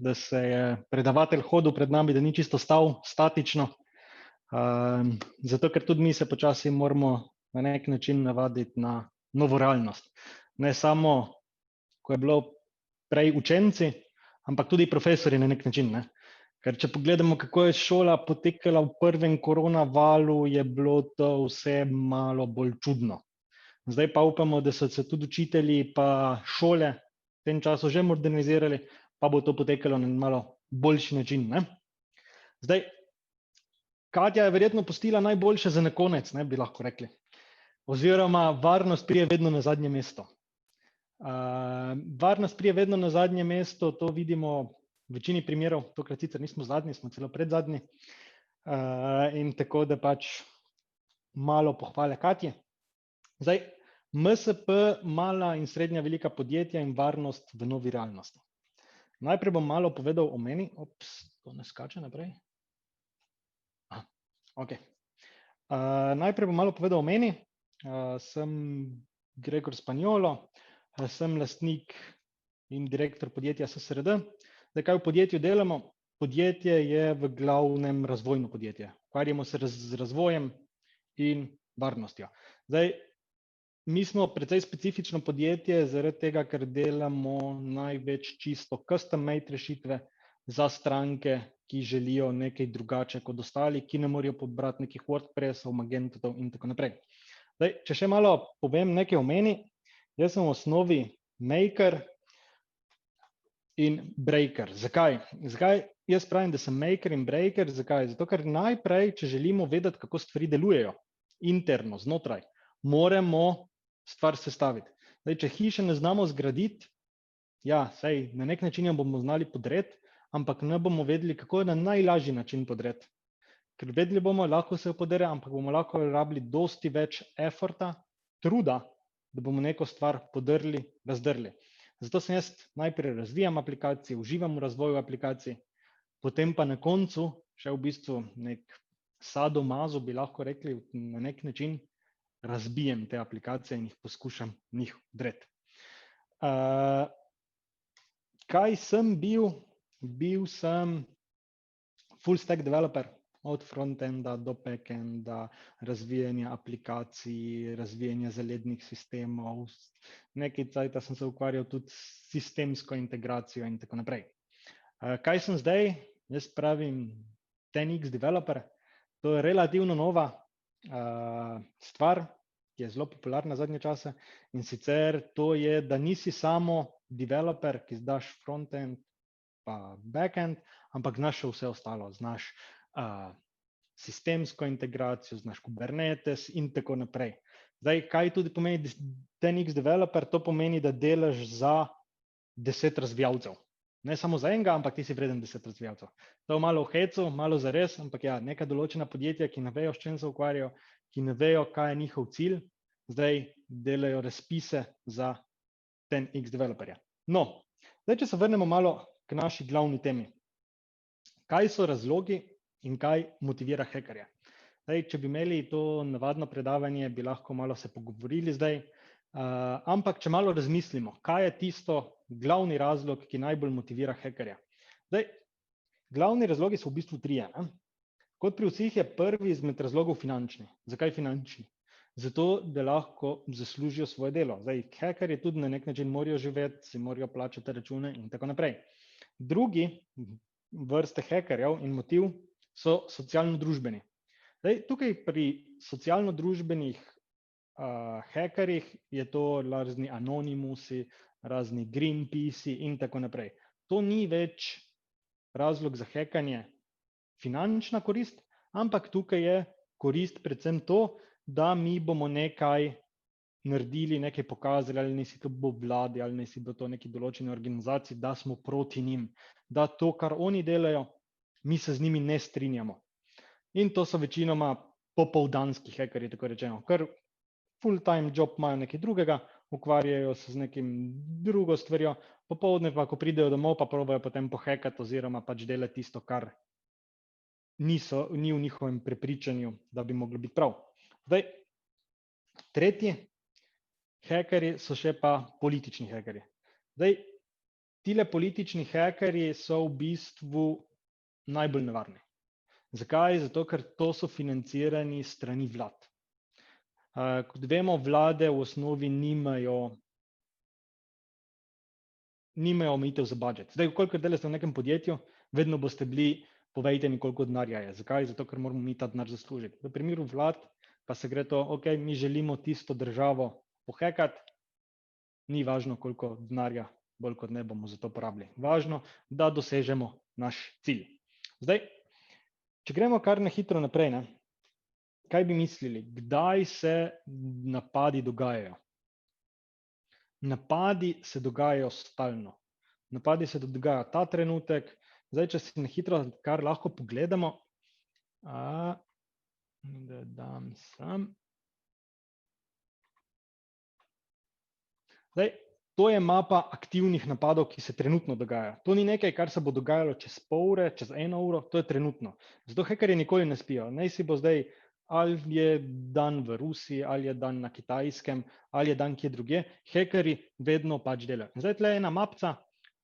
da se je predavatelj hodil pred nami, da ni čisto stal statično. Zato, ker tudi mi se počasi moramo na nek način navaditi na novo realnost. Ne samo, ko je bilo prej učenci, ampak tudi profesori na nek način. Ne? Ker če pogledamo, kako je šola potekala v prvem koronavalu, je bilo to vse malo bolj čudno. Zdaj pa upamo, da so se tudi učitelji pa šole v tem času že modernizirali, pa bo to potekalo na malo boljši način. Ne? Zdaj, Katja je verjetno pustila najboljše za na konec, ne, bi lahko rekli. Oziroma, varnost prije vedno na zadnje mesto. Varnost prije vedno na zadnje mesto, to vidimo v večini primerov, tokrat sicer nismo zadnji, smo celo predzadnji. In tako, da pač malo pohvale Katje. Zdaj, MSP, mala in srednja velika podjetja in varnost v novi realnosti. Najprej bom malo povedal o meni. To ne skače naprej. Okay. Najprej bom malo povedal o meni. Sem Gregor Spanjolo, sem lastnik in direktor podjetja SSRD. Zdaj, kaj v podjetju delamo? Podjetje je v glavnem razvojno podjetje. Ukvarjamo se z razvojem in varnostjo. Zdaj, mi smo precej specifično podjetje, zaradi tega, ker delamo največ čisto custom-made rešitve za stranke, ki želijo nekaj drugače kot ostali, ki ne morejo pobrati nekih WordPressov, Magentov in tako naprej. Zdaj, če še malo povem nekaj o meni, jaz sem v osnovi maker in breaker. Zakaj? Zakaj jaz pravim, da sem maker in breaker? Zakaj? Zato, ker najprej, če želimo vedeti, kako stvari delujejo interno, znotraj, moramo stvar sestaviti. Zdaj, če hiše ne znamo zgraditi, ja, saj na nek način jo bomo znali podreti, ampak ne bomo vedeli, kako je na najlažji način podreti. Ker vedeli bomo, lahko se jo podere, ampak bomo lahko rabili dosti več efforta, truda, da bomo neko stvar podrli, razdrli. Zato sem jaz najprej razvijam aplikacije, uživam v razvoju aplikacij, potem pa na koncu še v bistvu nek sadomazo, bi lahko rekli, na nek način razbijem te aplikacije in jih poskušam njih vdreti. Kaj sem bil? Bil sem full stack developer, od frontenda do backenda, razvijanja aplikacij, razvijanja zalednih sistemov. Nekaj časa sem se ukvarjal tudi s sistemsko integracijo in tako naprej. Kaj sem zdaj? Jaz pravim 10x developer. To je relativno nova stvar, ki je zelo popularna zadnje čase. In sicer to je, da nisi samo developer, ki zdaš frontend pa backend, ampak znaš še vse ostalo. Znaš sistemsko integracijo, znaš Kubernetes in tako naprej. Zdaj, kaj tudi pomeni 10x developer? To pomeni, da delaš za 10 razvijalcev. Ne samo za enega, ampak ti si vreden 10 razvijalcev. To je malo v hecu, malo zares, ampak ja, neka določena podjetja, ki ne vejo, s čim se ukvarjajo, ki ne vejo, kaj je njihov cilj, zdaj delajo razpise za 10x developerja. No, zdaj, če se vrnemo malo k naši glavni temi. Kaj so razlogi in kaj motivira hekerja? Zdaj, če bi imeli to navadno predavanje, bi lahko malo se pogovorili zdaj, ampak če malo razmislimo, kaj je tisto glavni razlog, ki najbolj motivira hekerja? Zdaj, glavni razlogi so v bistvu trije. Kot pri vseh je prvi izmed razlogov finančni. Zakaj finančni? Zato, da lahko zaslužijo svoje delo. Zdaj, hekerji tudi na nek način morajo živeti, si morajo plačati račune in tako naprej. Drugi vrste hekerjev in motiv so socialno-družbeni. Zdaj, tukaj pri socialno-družbenih hekerjih je to razni anonimusi, razni Greenpeace in tako naprej. To ni več razlog za hekanje finančna korist, ampak tukaj je korist predvsem to, da mi bomo nekaj naredili, nekaj pokazali, ali naj si to bo vladi, ali naj si bo to neki določeni organizaciji, da smo proti njim, da to, kar oni delajo, mi se z njimi ne strinjamo. In to so večinoma popoldanski hekerji, tako rečeno, ker full-time job imajo nekaj drugega, ukvarjajo se z nekim drugo stvarjo, popoldne pa, ko pridejo domov, pa probajo potem pohekati oziroma pač delati tisto, kar ni v njihovem prepričanju, da bi moglo biti prav. Zdaj, tretji hekerji so še pa politični hekerji. Zdaj, tile politični hekerji so v bistvu najbolj nevarni. Zakaj? Zato, ker to so financirani strani vlad. Kot vemo, vlade v osnovi nimajo omejitev za budžet. Zdaj, koliko delate v nekem podjetju, vedno boste bili, povejte mi, koliko denarja je. Zakaj? Zato, ker moramo mi ta denar zaslužiti. V primeru vlad pa se gre to, ok, mi želimo tisto državo pohekati, ni važno, koliko denarja, bolj kot ne bomo za to porabili. Važno, da dosežemo naš cilj. Zdaj, če gremo kar na hitro naprej, ne? Kaj bi mislili? Kdaj se napadi dogajajo? Napadi se dogajajo stalno. Napadi se dogajajo ta trenutek. Zdaj, če si na hitro kar lahko pogledamo, da dam sem. Zdaj, to je mapa aktivnih napadov, ki se trenutno dogajajo. To ni nekaj, kar se bo dogajalo čez pol ure, čez 1 uro, to je trenutno. Zato hekerji nikoli ne spijo. Naj si bo zdaj, ali je dan v Rusiji, ali je dan na Kitajskem, ali je dan kje drugje, hekerji vedno pač delajo. Zdaj, tle je ena mapca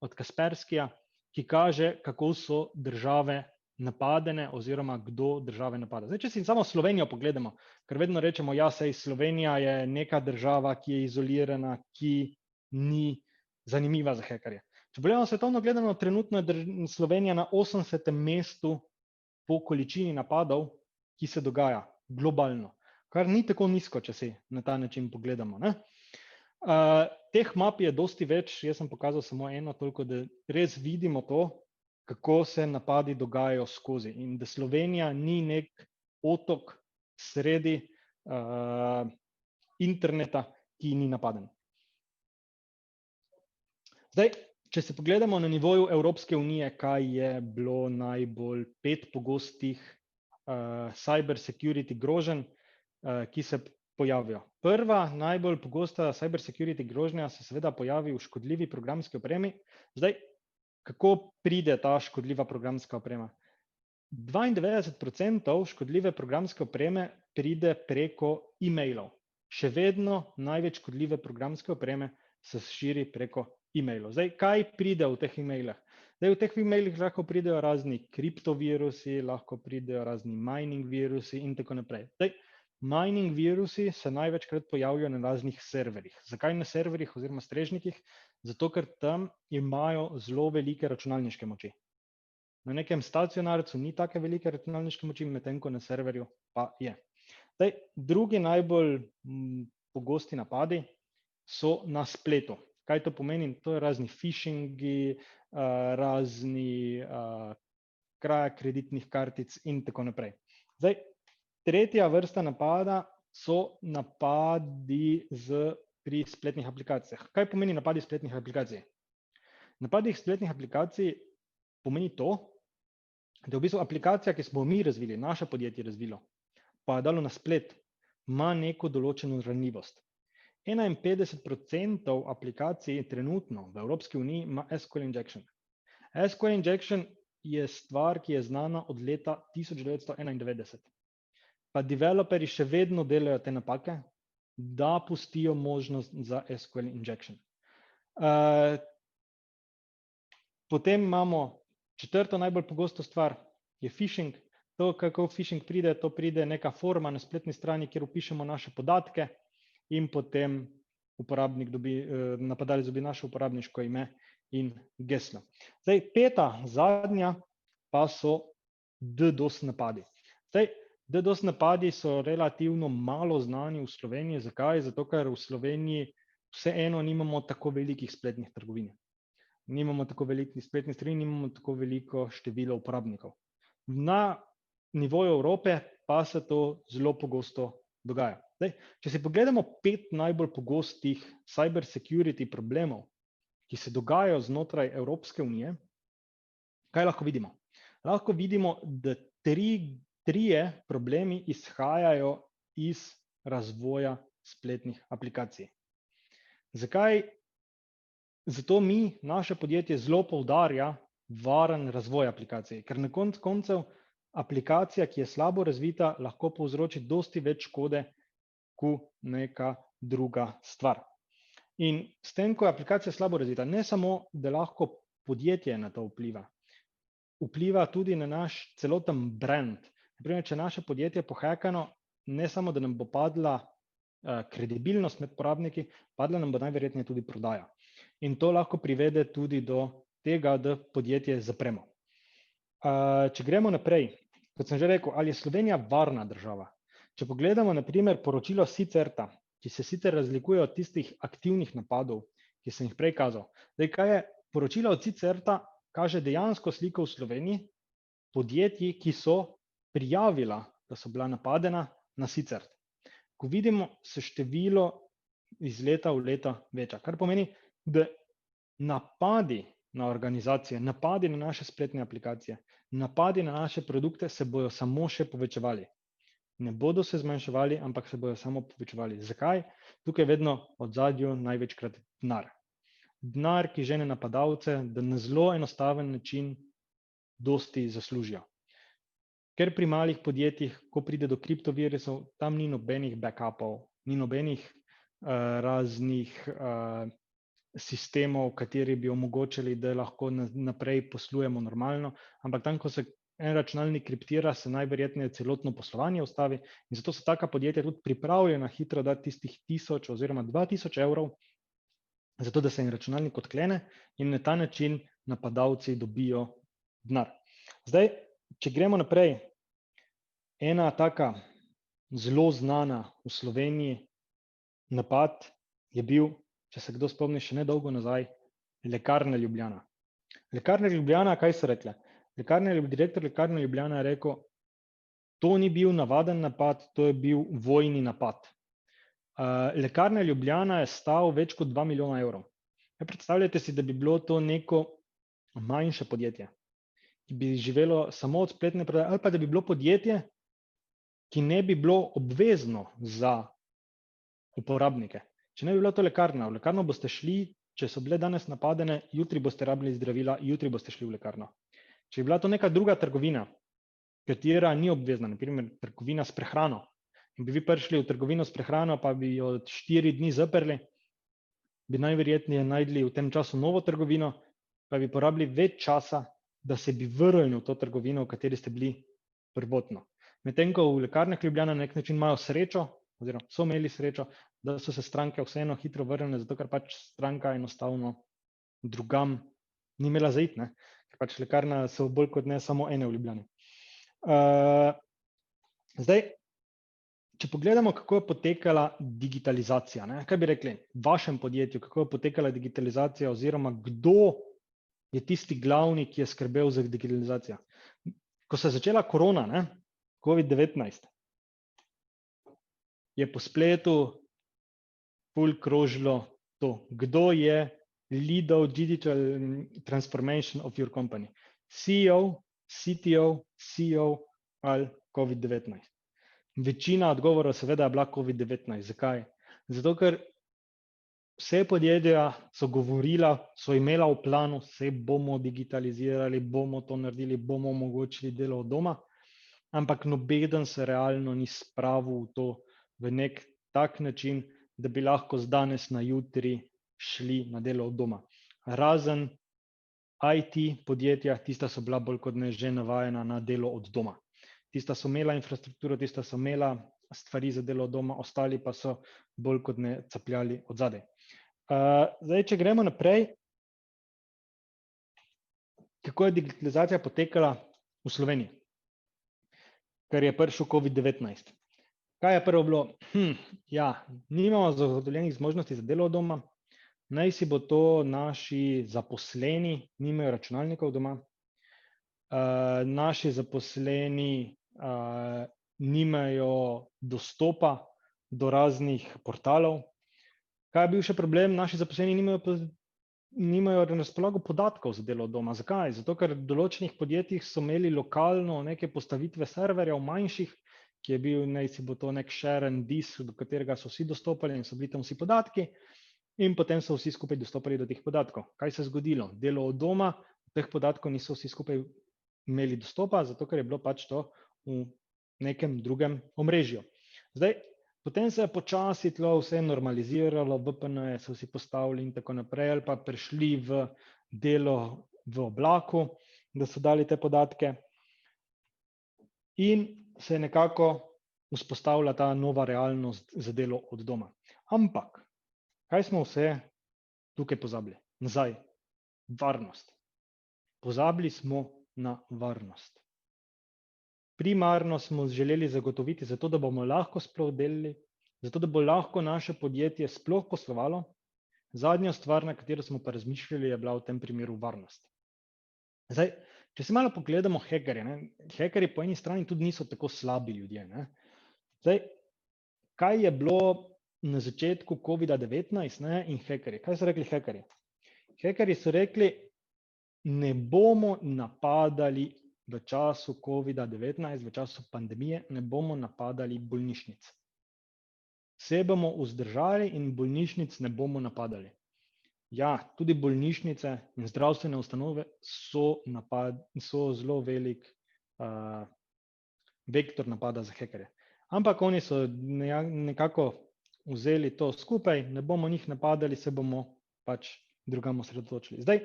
od Kasperskija, ki kaže, kako so države napadene oziroma kdo države napada. Zdaj, če si samo Slovenijo pogledamo, ker vedno rečemo, ja, sej Slovenija je neka država, ki je izolirana, ki ni zanimiva za hekerje. Če pogledamo svetovno gledano, trenutno je Slovenija na 80. mestu po količini napadov, ki se dogaja globalno, kar ni tako nizko, če si na ta način pogledamo, ne? Teh map je dosti več, jaz sem pokazal samo eno, toliko, da res vidimo to, kako se napadi dogajajo skozi in da Slovenija ni nek otok sredi interneta, ki ni napaden. Zdaj, če se pogledamo na nivoju Evropske unije, kaj je bilo najbolj 5 pogostih cyber security groženj, ki se pojavijo. Prva najbolj pogosta cyber security grožnja se seveda pojavi v škodljivi programski opremi. Zdaj, kako pride ta škodljiva programska oprema? 92% škodljive programske opreme pride preko e-mailov. Še vedno največ škodljive programske opreme se širi preko e-mailov. Zdaj, kaj pride v teh e-mailih? Zdaj, v teh e-mailih lahko pridejo razni kriptovirusi, lahko pridejo razni mining virusi in tako naprej. Zdaj, mining virusi se največkrat pojavljajo na raznih serverjih. Zakaj na serverjih oziroma strežnikih? Zato, ker tam imajo zelo velike računalniške moči. Na nekem stacionarcu ni take velike računalniške moči, medtem ko na serverju pa je. Zdaj, drugi najbolj pogosti napadi so na spletu. Kaj to pomeni? To je razni phishingi, razni kraja kreditnih kartic in tako naprej. Zdaj, tretja vrsta napada so napadi pri spletnih aplikacijah. Kaj pomeni napadi spletnih aplikacij? Napadi spletnih aplikacij pomeni to, da v bistvu aplikacija, ki smo mi razvili, naše podjetje razvilo, pa je dalo na splet, ima neko določeno ranljivost. 51% aplikacij trenutno v Evropski uniji ima SQL injection. SQL injection je stvar, ki je znana od leta 1991. Pa developerji še vedno delajo te napake, da pustijo možnost za SQL injection. Potem imamo četrto najbolj pogosto stvar, je phishing. To, kako phishing pride, to pride neka forma na spletni strani, kjer vpišemo naše podatke in potem napadalec dobi naše uporabniško ime in geslo. Zdaj, peta, zadnja, pa so DDoS napadi. Zdaj, DDoS napadi so relativno malo znani v Sloveniji. Zakaj? Zato, ker v Sloveniji vseeno nimamo tako velikih spletnih trgovin. Nimamo tako velikih spletnih strani, nimamo tako veliko število uporabnikov. Na nivoju Evrope pa se to zelo pogosto dogaja. Zdaj, če si pogledamo 5 najbolj pogostih cyber security problemov, ki se dogajajo znotraj Evropske unije, kaj lahko vidimo? Lahko vidimo, da trije problemi izhajajo iz razvoja spletnih aplikacij. Zakaj? Zato naše podjetje zelo poudarja varen razvoj aplikacij, ker na koncu koncev aplikacija, ki je slabo razvita, lahko povzroči dosti več škode kot neka druga stvar. In s tem, ko je aplikacija slabo razvita, ne samo, da lahko podjetje na to vpliva, vpliva tudi na naš celoten brand. Naprimer, če naše podjetje je pohekano, ne samo, da nam bo padla kredibilnost med uporabniki, padla nam bo najverjetneje tudi prodaja. In to lahko privede tudi do tega, da podjetje zapremo. Če gremo naprej, kot sem že rekel, ali je Slovenija varna država? Če pogledamo, na primer, poročilo SICERTA, ki se sicer razlikuje od tistih aktivnih napadov, ki sem jih prej kazal. Zdaj, kaj je poročilo od SICERTA, kaže dejansko sliko v Sloveniji podjetij, ki so prijavila, da so bila napadena na SICERT. Ko vidimo, se število iz leta v leto veča, kar pomeni, da napadi na organizacije, napadi na naše spletne aplikacije, napadi na naše produkte se bojo samo še povečevali. Ne bodo se zmanjševali, ampak se bojo samo povečevali. Zakaj? Tukaj je vedno od zadju največkrat denar. Denar, ki žene napadalce, da na zelo enostaven način dosti zaslužijo. Ker pri malih podjetjih, ko pride do kriptovirusov, tam ni nobenih backupov, ni nobenih raznih sistemov, kateri bi omogočili, da lahko naprej poslujemo normalno, ampak tam, ko se en računalnik kriptira, se najverjetneje celotno poslovanje ustavi in zato so taka podjetja tudi pripravljena hitro dati tistih 1000 oziroma 2000 evrov, zato da se jim računalnik odklene in na ta način napadalci dobijo denar. Zdaj, če gremo naprej, ena taka zelo znana v Sloveniji napad je bil, če se kdo spomni še nedolgo nazaj, Lekarna Ljubljana. Lekarna Ljubljana, kaj so rekle? Direktor Lekarne Ljubljana je rekel, to ni bil navaden napad, to je bil vojni napad. Lekarna Ljubljana je stal več kot 2 milijona evrov. Predstavljajte si, da bi bilo to neko manjše podjetje, ki bi živelo samo od spletne prodaje, ali pa da bi bilo podjetje, ki ne bi bilo obvezno za uporabnike. Če ne bi bilo to lekarna, v lekarno boste šli, če so bile danes napadene, jutri boste rabili zdravila, jutri boste šli v lekarno. Če bi bila to neka druga trgovina, katera ni obvezna, na primer trgovina s prehrano, in bi vi prišli v trgovino s prehrano, pa bi jo 4 dni zaprli, bi najverjetneje najdli v tem času novo trgovino, pa bi porabili več časa, da se bi vrnili v to trgovino, v kateri ste bili prvotno. Medtem ko v Lekarnah Ljubljana na nek način imajo srečo, oziroma so imeli srečo, da so se stranke vseeno hitro vrnile, zato ker pač stranka enostavno drugam ni imela za iti, ker pač lekarna so bolj kot ne samo ene v Ljubljani. Zdaj, če pogledamo, kako je potekala digitalizacija, kaj bi rekli v vašem podjetju, kako je potekala digitalizacija oziroma kdo je tisti glavni, ki je skrbel za digitalizacijo. Ko se je začela korona, COVID-19, je po spletu ful krožilo to, kdo je leadal digital transformation of your company. CEO, CTO, CEO ali COVID-19. Večina odgovorov seveda je bila COVID-19. Zakaj? Zato, ker vse podjetja so govorila, so imela v planu, se bomo digitalizirali, bomo to naredili, bomo omogočili delo od doma, ampak nobeden se realno ni spravil v to v nek tak način, da bi lahko z danes na jutri šli na delo od doma. Razen IT podjetja, tista so bila bolj kot ne že navajena na delo od doma. Tista so imela infrastrukturo, tista so imela stvari za delo od doma, ostali pa so bolj kot ne capljali od zadaj. Zdaj, če gremo naprej, kako je digitalizacija potekala v Sloveniji, ker je prišel COVID-19. Kaj je prvo bilo? Nimamo zagotovljenih zmožnosti za delo od doma, naj si bo to naši zaposleni, nimajo računalnikov doma, naši zaposleni nimajo dostopa do raznih portalov. Kaj je bil še problem? Naši zaposleni nimajo na razpolago podatkov za delo od doma. Zakaj? Zato, ker v določenih podjetjih so imeli lokalno neke postavitve serverjev manjših, ki je bil, naj si bo to nek share and disk, do katerega so vsi dostopali in so bili tam vsi podatki in potem so vsi skupaj dostopali do teh podatkov. Kaj se je zgodilo? Delo od doma, teh podatkov niso vsi skupaj imeli dostopa, zato ker je bilo pač to v nekem drugem omrežju. Zdaj, Potem se je počasi tlo vse normaliziralo, VPN-je so si postavili in tako naprej, ali pa prišli v delo v oblaku, da so dali te podatke in se je nekako vzpostavila ta nova realnost za delo od doma. Ampak, kaj smo vse tukaj pozabili? Nazaj, varnost. Pozabili smo na varnost. Primarno smo želeli zagotoviti zato, da bomo lahko sploh delali, zato, da bo lahko naše podjetje sploh poslovalo. Zadnja stvar, na katero smo pa razmišljali, je bila v tem primeru varnost. Zdaj, če se malo pogledamo hekerje, hekerji po eni strani tudi niso tako slabi ljudje. Zdaj, kaj je bilo na začetku COVID-19 in hekerji? Kaj so rekli hekerji? Hekerji so rekli, ne bomo napadali v času COVID-19, v času pandemije, ne bomo napadali bolnišnic. Vse bomo vzdržali in bolnišnic ne bomo napadali. Ja, tudi bolnišnice in zdravstvene ustanove so zelo velik vektor napada za hekerje. Ampak oni so nekako vzeli to skupaj, ne bomo njih napadali, se bomo pač drugam osredotočili. Zdaj,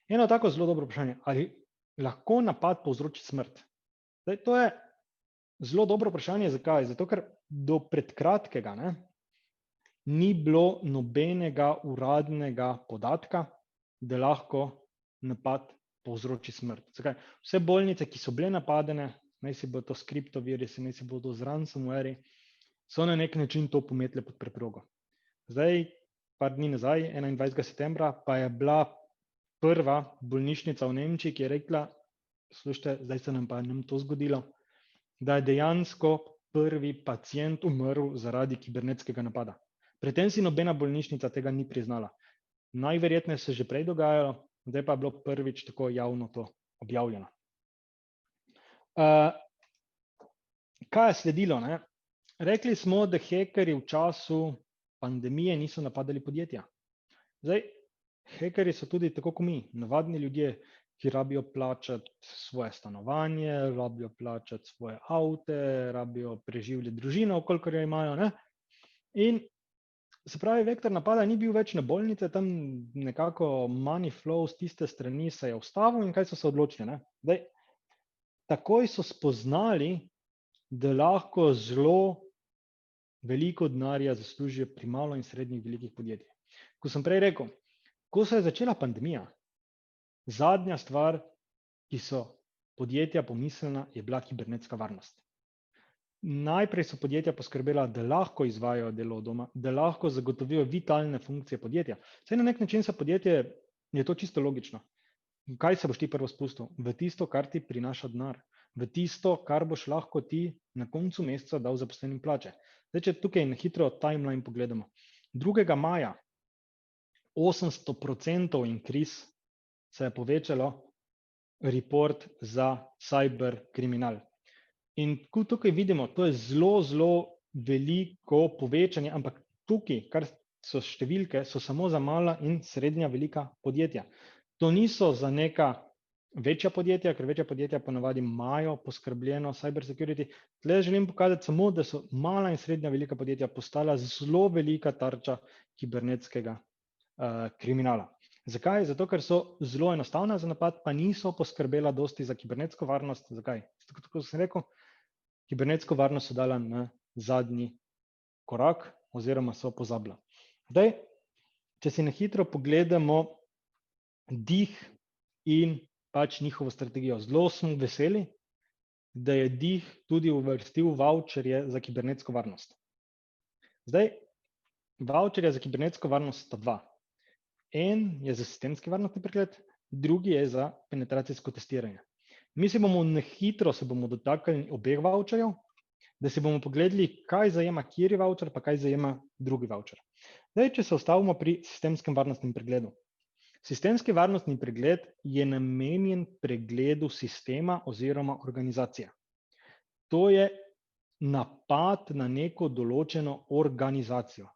eno tako zelo dobro vprašanje, ali lahko napad povzroči smrt? Zdaj, to je zelo dobro vprašanje, zakaj? Zato, ker do pred kratkega ni bilo nobenega uradnega podatka, da lahko napad povzroči smrt. Zakaj? Vse bolnice, ki so bile napadene, naj si bo to s kriptovirusi, naj si bo to z ransomware, so na nek način to pometli pod preprogo. Zdaj, par dni nazaj, 21. septembra, pa je bila prva bolnišnica v Nemčiji, ki je rekla, slušajte, zdaj se nam pa to zgodilo, da je dejansko prvi pacient umrl zaradi kibernetskega napada. Predtem si nobena bolnišnica tega ni priznala. Najverjetneje se že prej dogajalo, zdaj pa je bilo prvič tako javno to objavljeno. Kaj je sledilo? Rekli smo, da hekerji v času pandemije niso napadali podjetja. Zdaj, hekerji so tudi tako kot mi, navadni ljudje, ki rabijo plačati svoje stanovanje, rabijo plačati svoje avte, rabijo preživljati družino, kolikor jo imajo. In se pravi, vektor napada ni bil več na bolnice, tam nekako money flow z tiste strani se je ustavil in kaj so se odločili? Zdaj, takoj so spoznali, da lahko zelo veliko denarja zaslužijo pri malo in srednjih velikih podjetjih. Ko sem prej rekel, ko se je začela pandemija, zadnja stvar, ki so podjetja pomislila, je bila kibernetska varnost. Najprej so podjetja poskrbela, da lahko izvajajo delo od doma, da lahko zagotovijo vitalne funkcije podjetja. Saj na nek način se podjetje, je to čisto logično. Kaj se boš ti prvo spustil? V tisto, kar ti prinaša denar. V tisto, kar boš lahko ti na koncu meseca dal zaposlenim plače. Zdaj, če tukaj na hitro timeline pogledamo. 2. maja 800% increase se je povečalo report za cyber kriminal. In tukaj vidimo, to je zelo veliko povečanje, ampak tukaj, kar so številke, so samo za mala in srednja velika podjetja. To niso za neka večja podjetja, ker večja podjetja ponavadi imajo poskrbljeno cyber security. Tle želim pokazati samo, da so mala in srednja velika podjetja postala zelo velika tarča kibernetskega kriminala. Zakaj? Zato, ker so zelo enostavna za napad, pa niso poskrbela dosti za kibernetsko varnost. Zakaj? Tako sem rekel, kibernetsko varnost so dala na zadnji korak oziroma so pozabila. Zdaj, če si na hitro pogledamo DIH in pač njihovo strategijo. Zelo smo veseli, da je DIH tudi uvrstil voucherje za kibernetsko varnost. Zdaj, voucherja za kibernetsko varnost sta dva. En je za sistemski varnostni pregled, drugi je za penetracijsko testiranje. Mi se bomo na hitro dotaknili obeh voucherjev, da si bomo pogledali, kaj zajema kateri voucher, pa kaj zajema drugi voucher. Zdaj, če se ustavimo pri sistemskem varnostnem pregledu. Sistemski varnostni pregled je namenjen pregledu sistema oziroma organizacije. To je napad na neko določeno organizacijo.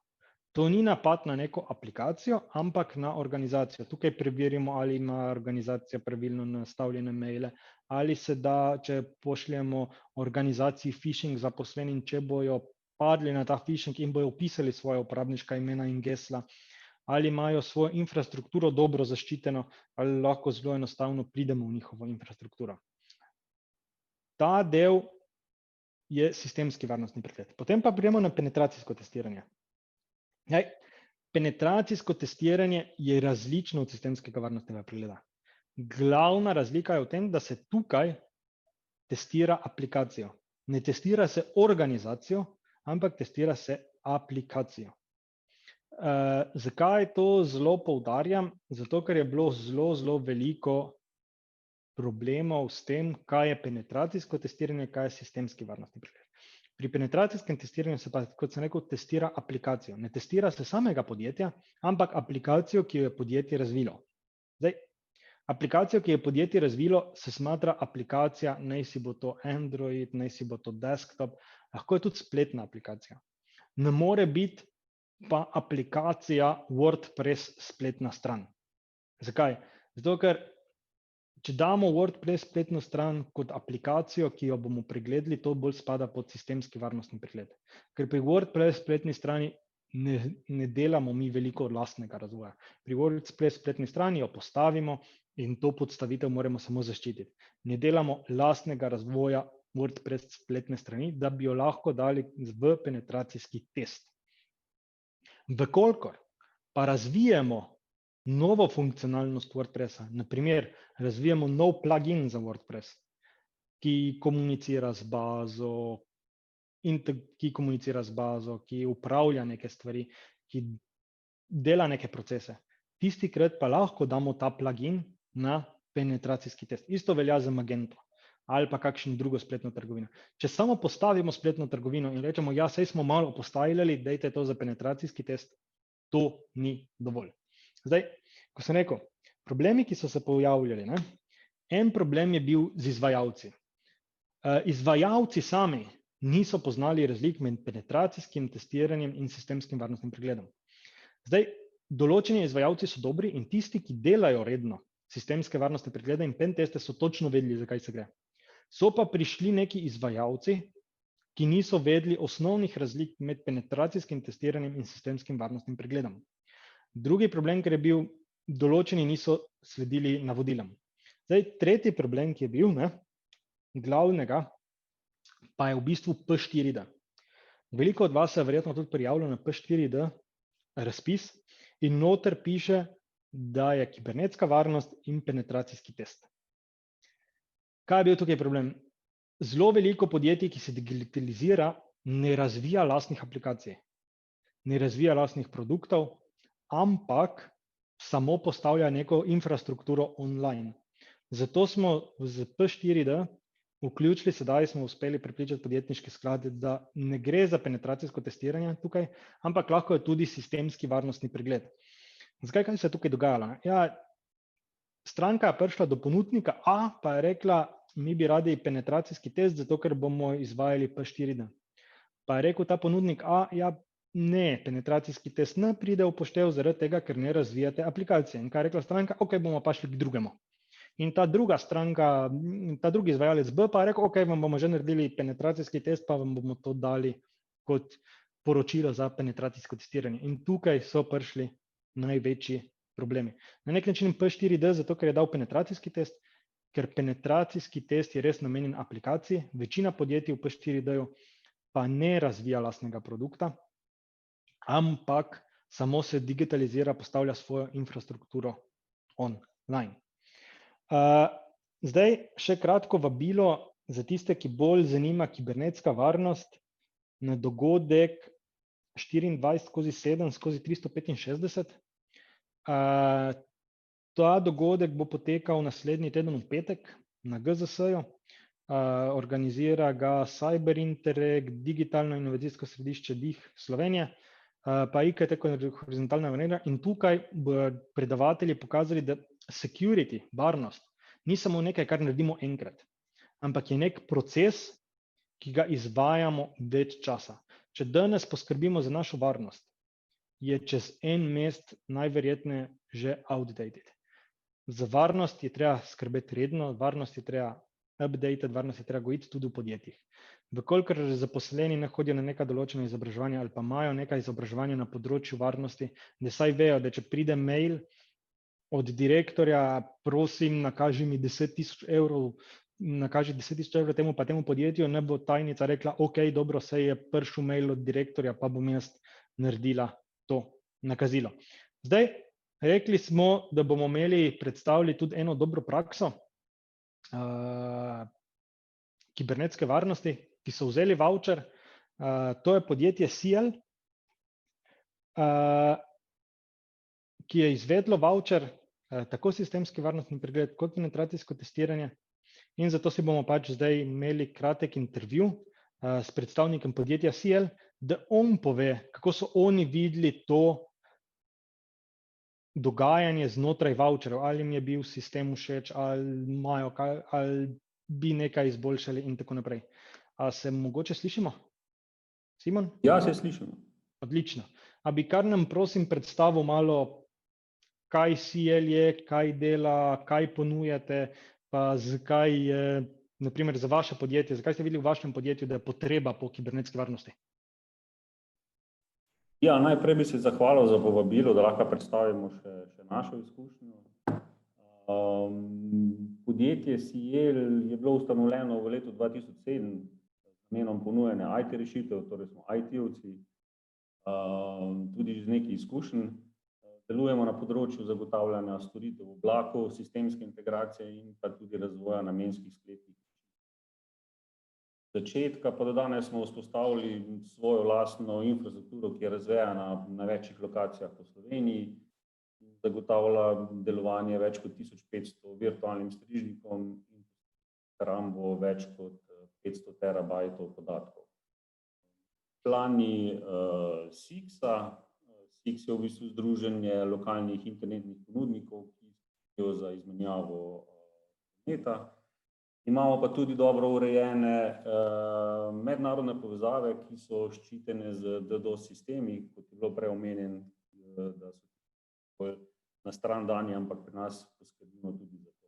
To ni napad na neko aplikacijo, ampak na organizacijo. Tukaj preverimo, ali ima organizacija pravilno nastavljene maile, ali se da, če pošljemo organizaciji phishing zaposlenim, če bojo padli na ta phishing in bojo opisali svoje uporabniška imena in gesla, ali imajo svojo infrastrukturo dobro zaščiteno, ali lahko zelo enostavno pridemo v njihovo infrastrukturo. Ta del je sistemski varnostni pregled. Potem pa gremo na penetracijsko testiranje. Penetracijsko testiranje je različno od sistemskega varnostnega pregleda. Glavna razlika je v tem, da se tukaj testira aplikacijo. Ne testira se organizacijo, ampak testira se aplikacijo. Zakaj to zelo poudarjam? Zato, ker je bilo zelo veliko problemov s tem, kaj je penetracijsko testiranje, kaj je sistemski varnostni pregled. Pri penetracijskem testiranju se pa, kot sem rekel, testira aplikacijo. Ne testira se samega podjetja, ampak aplikacijo, ki jo je podjetje razvilo. Zdaj, aplikacijo, ki je podjetje razvilo, se smatra aplikacija, naj si bo to Android, naj si bo to desktop, lahko je tudi spletna aplikacija. Ne more biti pa aplikacija WordPress spletna stran. Zakaj? Zato, ker če damo WordPress spletno stran kot aplikacijo, ki jo bomo pregledali, to bolj spada pod sistemski varnostni pregled. Ker pri WordPress spletni strani ne delamo mi veliko lastnega razvoja. Pri WordPress spletni strani jo postavimo in to podstavitev moramo samo zaščititi. Ne delamo lastnega razvoja WordPress spletne strani, da bi jo lahko dali v penetracijski test. Vkolikor pa razvijemo novo funkcionalnost WordPressa, naprimer razvijamo nov plugin za WordPress, ki komunicira z bazo, ki upravlja neke stvari, ki dela neke procese. Tistikrat pa lahko damo ta plugin na penetracijski test. Isto velja za Magento ali pa kakšno drugo spletno trgovino. Če samo postavimo spletno trgovino in rečemo, ja, saj smo malo postavili, dajte to za penetracijski test, to ni dovolj. Zdaj, ko sem rekel, problemi, ki so se pojavljali, en problem je bil z izvajalci. Izvajalci sami niso poznali razlik med penetracijskim testiranjem in sistemskim varnostnim pregledom. Zdaj, določeni izvajalci so dobri in tisti, ki delajo redno sistemske varnostne preglede in penteste, so točno vedeli, zakaj se gre. So pa prišli neki izvajalci, ki niso vedeli osnovnih razlik med penetracijskim testiranjem in sistemskim varnostnim pregledom. Drugi problem, ker je bil, določeni niso sledili navodilom. Zdaj, tretji problem, ki je bil, glavnega, pa je v bistvu P4D. Veliko od vas se je verjetno tudi prijavilo na P4D razpis in noter piše, da je kibernetska varnost in penetracijski test. Kaj je bil tukaj problem? Zelo veliko podjetij, ki se digitalizira, ne razvija lastnih aplikacij, ne razvija lastnih produktov, ampak samo postavlja neko infrastrukturo online. Zato smo z P4D vključili, sedaj smo uspeli prepričati podjetniške sklade, da ne gre za penetracijsko testiranje tukaj, ampak lahko je tudi sistemski varnostni pregled. Zakaj, kaj se je tukaj dogajalo? Ja, stranka je prišla do ponudnika A, pa je rekla, mi bi radi penetracijski test, zato ker bomo izvajali P4D. Pa je rekel ta ponudnik A, ja, ne, penetracijski test ne pride v poštev zaradi tega, ker ne razvijate aplikacije. In kaj je rekla stranka? Ok, bomo pa šli k drugemu. In ta druga stranka, ta drugi izvajalec B pa je rekel, ok, vam bomo že naredili penetracijski test, pa vam bomo to dali kot poročilo za penetracijsko testiranje. In tukaj so prišli največji problemi. Na nek način P4D, zato ker je dal penetracijski test, ker penetracijski test je res namenjen aplikaciji, večina podjetij v P4D-ju pa ne razvija lastnega produkta, ampak samo se digitalizira, postavlja svojo infrastrukturo online. Zdaj še kratko vabilo za tiste, ki bolj zanima kibernetska varnost na dogodek 24/7/365. Ta dogodek bo potekal naslednji teden v petek na GZS-ju. Organizira ga Cyber Interreg, Digitalno inovacijsko središče DIH Slovenije, pa IKT horizontalna mreža. In tukaj bodo predavatelji pokazali, da security, varnost, ni samo nekaj, kar naredimo enkrat, ampak je nek proces, ki ga izvajamo več časa. Če danes poskrbimo za našo varnost, je čez en mesec najverjetneje že outdated. Za varnost je treba skrbeti redno, varnost je treba updatati, varnost je treba gojiti tudi v podjetjih. Vkolikor zaposleni ne hodijo na neka določena izobraževanja ali pa imajo neka izobraževanja na področju varnosti, da saj vejo, da če pride mail od direktorja, prosim, nakaži mi 10 000 evrov, nakaži 10 000 evrov temu pa temu podjetju, ne bo tajnica rekla, ok, dobro, saj je prišel mail od direktorja, pa bom jaz naredila to nakazilo. Zdaj, rekli smo, da bomo predstavili tudi eno dobro prakso kibernetske varnosti, ki so vzeli voucher. To je podjetje Siel, ki je izvedlo voucher, tako sistemski varnostni pregled kot penetracijsko testiranje. In zato si bomo pač zdaj imeli kratek intervju s predstavnikom podjetja Siel, da on pove, kako so oni videli to dogajanje znotraj voucherov, ali jim je bil sistem všeč, ali bi nekaj izboljšali in tako naprej. A se mogoče slišimo? Simon? Ja, se slišimo. Odlično. A bi kar nam prosim predstavil malo, kaj Siel je, kaj dela, kaj ponujate, pa zakaj je, na primer za vaše podjetje, zakaj ste videli v vašem podjetju, da je potreba po kibernetski varnosti? Ja, najprej bi se zahvalil za povabilo, da lahko predstavimo še našo izkušnjo. Podjetje Siel je bilo ustanovljeno v letu 2007 z namenom ponujanja IT rešitev, torej smo IT-ovci, tudi z nekaj izkušenj. Delujemo na področju zagotavljanja storitev v oblaku, sistemske integracije in pa tudi razvoja namenskih spletnih. Od začetka pa do danes smo vzpostavili svojo lastno infrastrukturo, ki je razvejana na večjih lokacijah po Sloveniji, zagotavlja delovanje več kot 1500 virtualnim strižnikom in hrambo več kot 500 terabajtov podatkov. Člani SIX-a, SIX je v bistvu združenje lokalnih internetnih ponudnikov, ki skrbijo za izmenjavo interneta. Imamo pa tudi dobro urejene mednarodne povezave, ki so ščitene z DDoS sistemi, kot je bilo prej omenjeno, da so na stran dani, ampak pri nas poskrbimo tudi za to.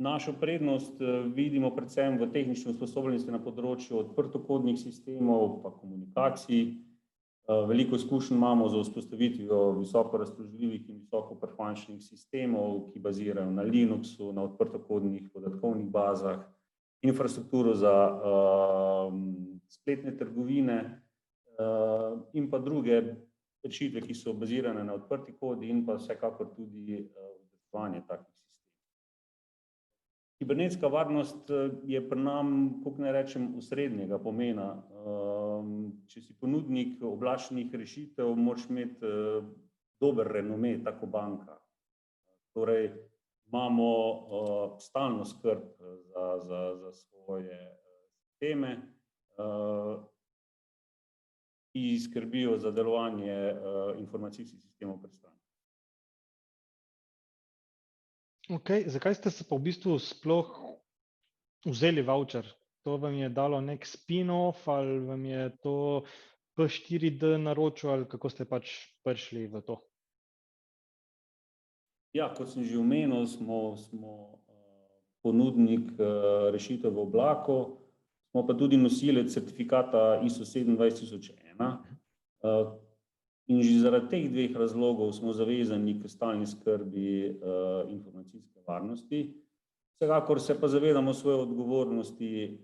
Našo prednost vidimo predvsem v tehnični usposobljenosti na področju odprtokodnih sistemov pa komunikacij. Veliko izkušenj imamo z vzpostavitvijo visoko razpoložljivih in visoko performančnih sistemov, ki bazirajo na Linuxu, na odprtokodnih podatkovnih bazah, infrastrukturo za spletne trgovine in pa druge rešitve, ki so bazirane na odprti kodi in pa vsekakor tudi vzdrževanje takih sistemov. Kibernetska varnost je pri nam, kako naj rečem, osrednjega pomena. Če si ponudnik oblačnih rešitev, moraš imeti dober renome, tako banka. Torej, imamo stalno skrb za svoje sisteme, ki skrbijo za delovanje informacijskih sistemov pred strani. Ok, zakaj ste se pa v bistvu sploh vzeli voucher? To vam je dalo nek spin-off ali vam je to P4D naročil ali kako ste pač prišli v to? Ja, kot sem že omenil, smo ponudnik rešitev v oblaku, smo pa tudi nosilec certifikata ISO 27001. In že zaradi teh dveh razlogov smo zavezani k stalni skrbi informacijske varnosti. Vsekakor se pa zavedamo svoje odgovornosti,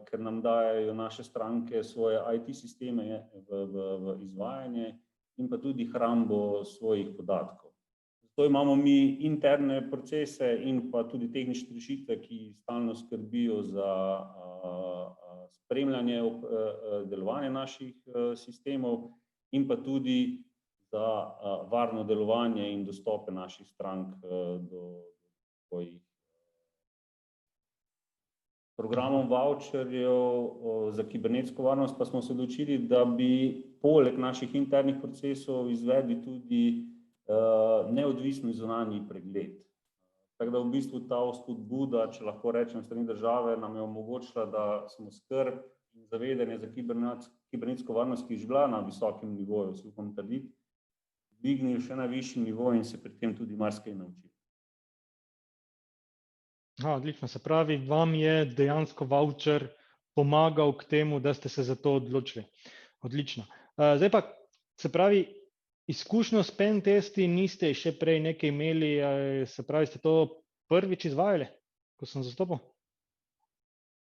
ker nam dajejo naše stranke svoje IT sisteme v izvajanje in pa tudi hrambo svojih podatkov. Zato imamo mi interne procese in pa tudi tehnične rešitve, ki stalno skrbijo za spremljanje delovanja naših sistemov in pa tudi za varno delovanje in dostope naših strank do svojih programov voucherjev za kibernetsko varnost, pa smo se odločili, da bi poleg naših internih procesov izvedli tudi neodvisni zunanji pregled. Tako da v bistvu ta spodbuda, če lahko rečem, strani države nam je omogočila, da smo skrb in zavedanje za kibernetsko varnost, ki je že bila na visokem nivoju, si upam trditi, dvignili še na višji nivo in se pri tem tudi marsikaj naučili. Odlično, se pravi, vam je dejansko voucher pomagal k temu, da ste se za to odločili. Odlično. Zdaj pa, se pravi, izkušnjo s pen testi niste še prej nekaj imeli, se pravi, ste to prvič izvajali, ko sem zastopil?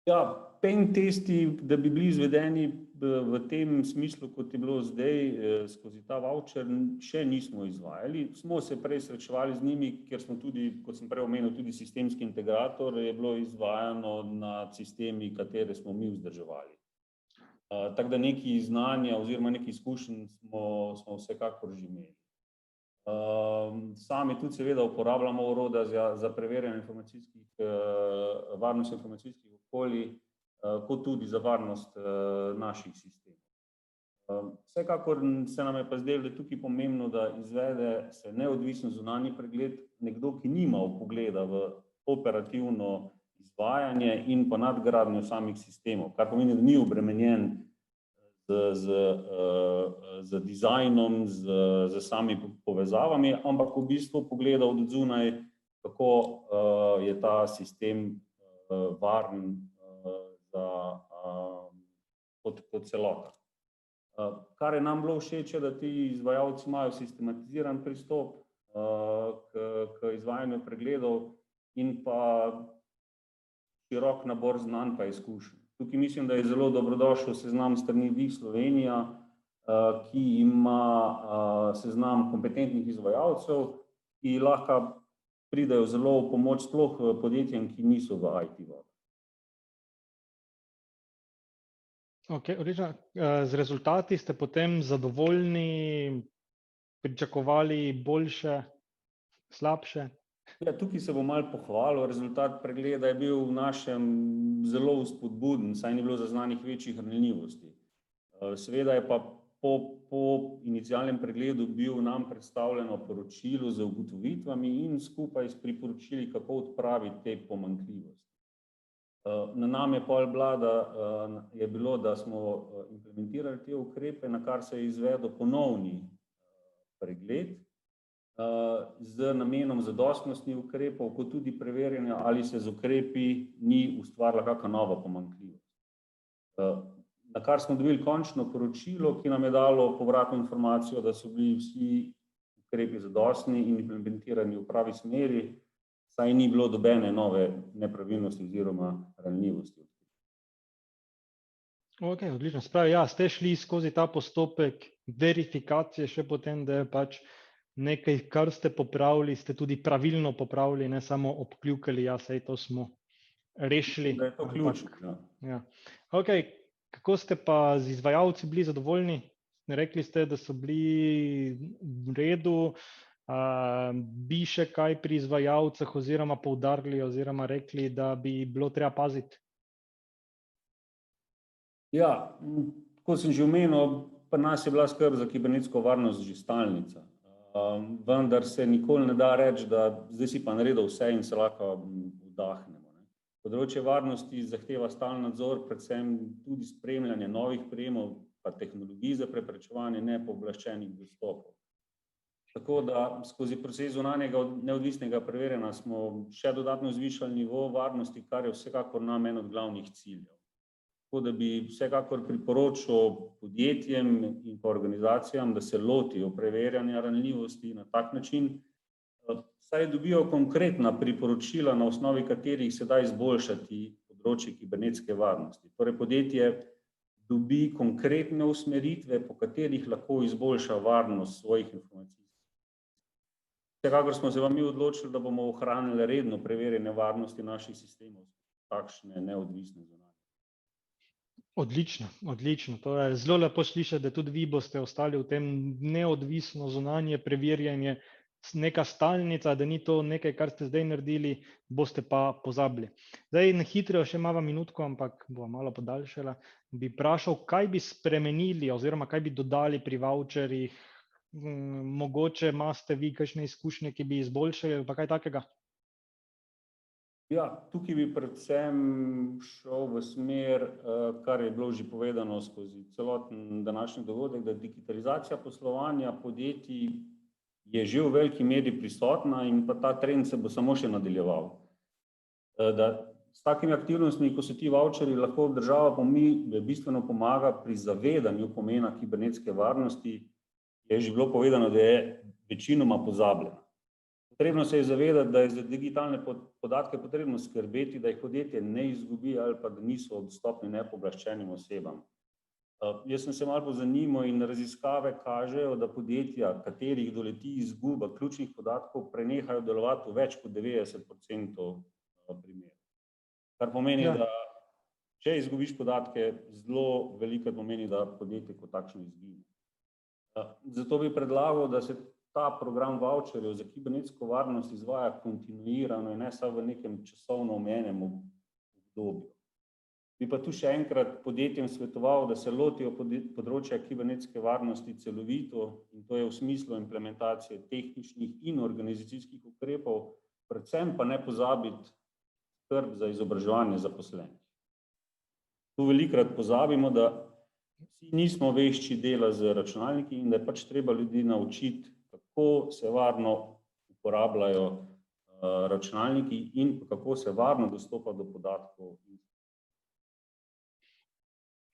Ja, pen testi, da bi bili izvedeni v tem smislu, kot je bilo zdaj skozi ta voucher, še nismo izvajali. Smo se prej srečevali z njimi, ker smo tudi, kot sem prej omenil, tudi sistemski integrator je bilo izvajano nad sistemi, katere smo mi vzdrževali. Tako da nekaj znanja oziroma nekaj izkušenj smo vsekakor že imeli. Sami tudi seveda uporabljamo orodja za preverjanje varnosti informacijskih okolij, kot tudi za varnost naših sistemov. Vsekakor se nam je pa zdelo, da je tukaj pomembno, da izvede se neodvisen zunanji pregled, nekdo, ki nima vpogleda v operativno izvajanje in pa nadgradnjo samih sistemov, kar pomeni, da ni obremenjen z dizajnom, z sami povezavami, ampak v bistvu pogleda od zunaj, kako je ta sistem varen kot celota. Kar je nam bilo všeč, da ti izvajalci imajo sistematiziran pristop k izvajanju pregledov in pa širok nabor znanj pa izkušenj. Tukaj mislim, da je zelo dobrodošel seznam strani Dih Slovenija, ki ima seznam kompetentnih izvajalcev, ki lahko pridejo zelo v pomoč sploh podjetjem, ki niso v IT vodah. Ok, odlično. Z rezultati ste potem zadovoljni, pričakovali boljše, slabše? Ja, tukaj se bom malo pohvalil. Rezultat pregleda je bil v našem zelo vzpodbuden, saj ni bilo zaznanih večjih ranljivosti. Seveda je pa po inicialnem pregledu bil nam predstavljeno poročilo z ugotovitvami in skupaj s priporočili, kako odpraviti te pomanjkljivosti. Na nam je bilo, da smo implementirali te ukrepe, na kar se je izvedel ponovni pregled z namenom zadostnosti ukrepov, kot tudi preverjanja, ali se z ukrepi ni ustvarila kakšna nova pomanjkljivost. Na kar smo dobili končno poročilo, ki nam je dalo povratno informacijo, da so bili vsi ukrepi zadostni in implementirani v pravi smeri, saj ni bilo nobene nove nepravilnosti oziroma ranljivosti. Ok, odlično. Spravi, ja, ste šli skozi ta postopek verifikacije še potem, da je pač nekaj, kar ste popravili, ste tudi pravilno popravili, ne samo obkljukali, ja, sej to smo rešili. Da je to ključno, ja. Ja. Ok, kako ste pa z izvajalci bili zadovoljni? Rekli ste, da so bili v redu, bi še kaj pri izvajalcih oziroma poudarili oziroma rekli, da bi bilo treba paziti? Ja, kot sem že omenil, pri nas je bila skrb za kibernetsko varnost že stalnica. Vendar se nikoli ne da reči, da zdaj si pa naredil vse in se lahko vdahnemo. Področje varnosti zahteva stalen nadzor, predvsem tudi spremljanje novih prijemov pa tehnologij za preprečevanje nepooblaščenih dostopov. Tako da skozi proces zunanjega neodvisnega preverjanja smo še dodatno zvišali nivo varnosti, kar je vsekakor nam en od glavnih ciljev. Tako da bi vsekakor priporočil podjetjem in pa organizacijam, da se lotijo preverjanja ranljivosti na tak način, saj dobijo konkretna priporočila, na osnovi katerih se da izboljšati področje kibernetske varnosti. Torej podjetje dobi konkretne usmeritve, po katerih lahko izboljša varnost svojih informacij. Vsekakor smo se vam mi odločili, da bomo ohranili redno preverjanje varnosti naših sistemov, takšne neodvisne zunanje. Odlično, odlično. To je zelo lepo slišati, da tudi vi boste ostali v tem neodvisno zunanje preverjanje, neka stalnica, da ni to nekaj, kar ste zdaj naredili, boste pa pozabili. Zdaj na hitro še malo minutko, ampak bom malo podaljšala, bi vprašal, kaj bi spremenili oziroma kaj bi dodali pri voucherjih, mogoče imate vi kakšne izkušnje, ki bi izboljšali ali pa kaj takega? Ja, tukaj bi predvsem šel v smer, kar je bilo že povedano skozi celoten današnji dogodek, da digitalizacija poslovanja podjetij je že v veliki meri prisotna in pa ta trend se bo samo še nadaljeval. Da s takimi aktivnostmi, ko so ti voucherji, lahko država bistveno pomaga pri zavedanju pomena kibernetske varnosti, je že bilo povedano, da je večinoma pozabljena. Potrebno se je zavedati, da je za digitalne podatke potrebno skrbeti, da jih podjetje ne izgubi ali pa da niso dostopni nepooblaščenim osebam. Jaz sem se malo pozanimal in raziskave kažejo, da podjetja, katerih doleti izguba ključnih podatkov, prenehajo delovati v več kot 90% primerov. Kar pomeni, da če izgubiš podatke, zelo veliko pomeni, da podjetje kot takšno izgine. Zato bi predlagal, da se ta program voucherjev za kibernetsko varnost izvaja kontinuirano in ne samo v nekem časovno omejenem obdobju. Bi pa tu še enkrat podjetjem svetoval, da se lotijo področja kibernetske varnosti celovito, in to je v smislu implementacije tehničnih in organizacijskih ukrepov, predvsem pa ne pozabiti skrb za izobraževanje zaposlenih. Tu velikokrat pozabimo, da vsi nismo vešči dela z računalniki in da je pač treba ljudi naučiti, kako se varno uporabljajo računalniki in kako se varno dostopa do podatkov.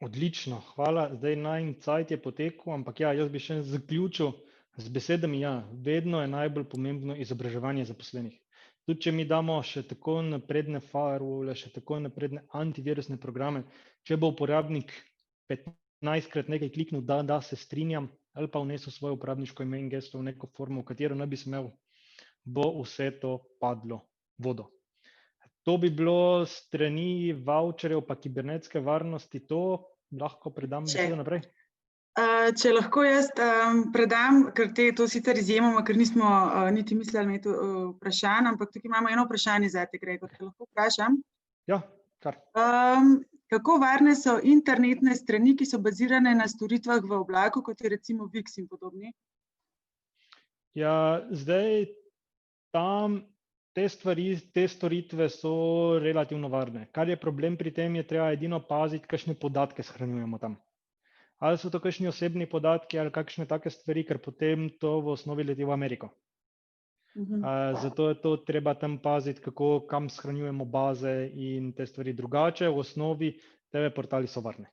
Odlično, hvala. Zdaj najin cajt je potekel, ampak jaz bi še zaključil z besedami, vedno je najbolj pomembno izobraževanje zaposlenih. Tudi če mi damo še tako napredne firewall, še tako napredne antivirusne programe, če bo uporabnik 15-krat nekaj kliknil, da se strinjam, ali pa vnesel svoje uporabniško ime in gesto v neko formo, v katero ne bi smel, bo vse to padlo vodo. To bi bilo strani voucherjev pa kibernetske varnosti, to lahko predam besedo naprej. Če lahko jaz predam, ker to sicer izjemoma, ker nismo niti mislili imeti vprašanj, ampak tukaj imamo eno vprašanje zate, Gregor, te lahko vprašam? Ja, kar. Kako varne so internetne strani, ki so bazirane na storitvah v oblaku, kot je recimo Wix in podobni? Ja, zdaj tam te storitve so relativno varne. Kar je problem pri tem, je treba edino paziti, kakšne podatke shranjujemo tam. Ali so to kakšni osebni podatki ali kakšne take stvari, ker potem to v osnovi leti v Ameriko. Zato je to treba tam paziti, kam shranjujemo baze in te stvari drugače. V osnovi TV portali so varne.